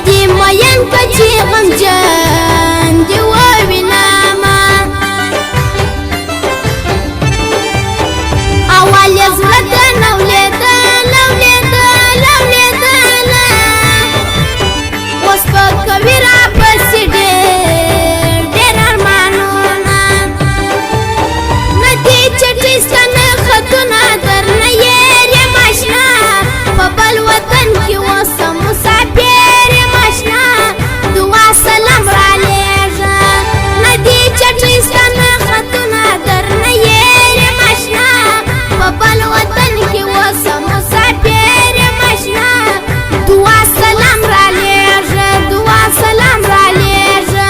دې مین که چې غمجن دې ووینمه اول یې زړه ته لولېدله اوس په کوي راپسې ډېر ارمانونه نه دې چټي ستا نه خطونه درنه یېر یم اشنا په بل وطن کې اوسم مسافر یم اشنا دعا سلام رالېږه نه دې چټي ستا نه خطونه درنه یېر یم اشنا په بل وطن کې اوسم مسافر یم اشنا دعا سلام رالېږه دعا سلام رالېږه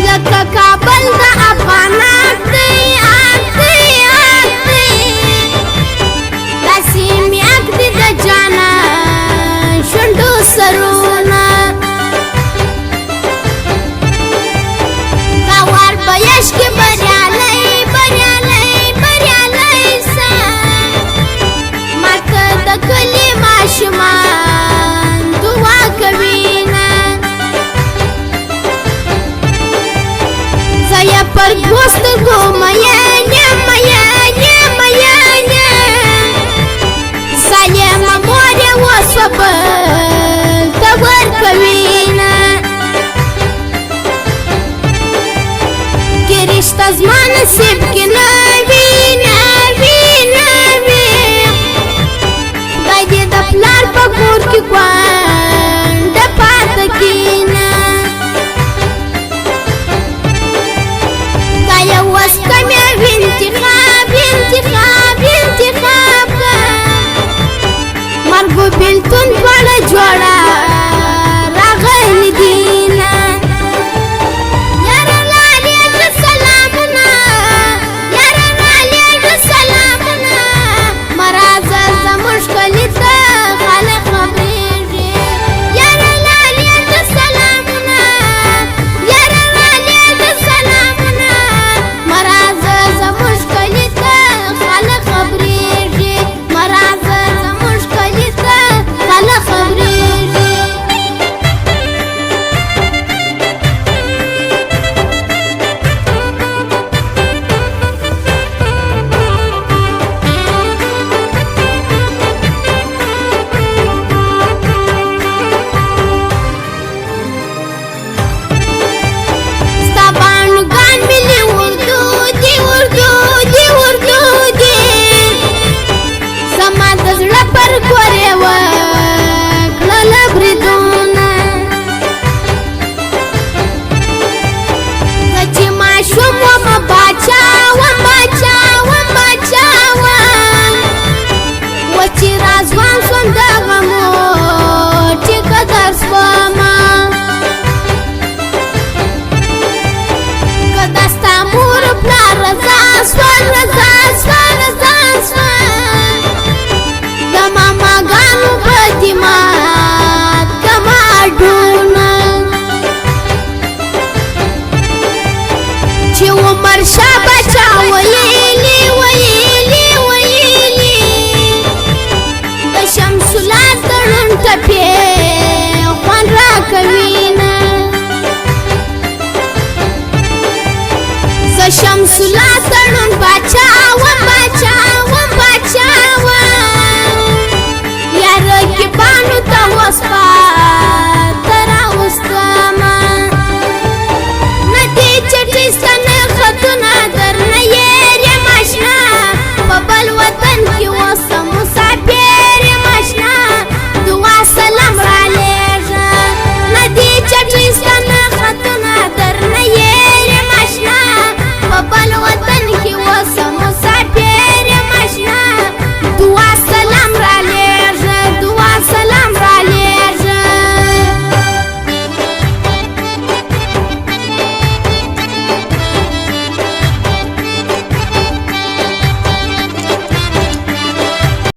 لکه کابل د افغانات دی داسې مې اک دی د جانان شونډو سرونه دا وار په یش کې بریالی سه ماته د کلي ماشومان دعا کوینه زه پر دوسترګو مین یم سالمه مور یې اوس په بل ته ورکوینه که رشته زما نصیب کې نه وي خدای دې د پلار په کور کې کونډه پاته کینه اوس کم یو انتخاب که مرګ و بېلتون دواړه جوړه راغلي دینه یاره رالېږه سلامونه مه راځه زموږ کلي ته خلک خبرېږي یاره رالېږه سلامونه مه راځه زموږ کلي ته خلک خبرېږي مه راځه زموږ کلي ته خلک خبرېږي ستا بانډوګان ملي اردو دي زما د زړه پر کور یې وکړله بریدونه زه چې ماشوم ومه باچا وم اوس چې راځوان شوم د غمو ټیکه در شومه که دا ستا مور پلار رضا سول د ماماګانو په دماغ کماډونه چې عمر شاه بچا ویلي د شمس الله تړون ټپې خوند راکوینه زه شمس الله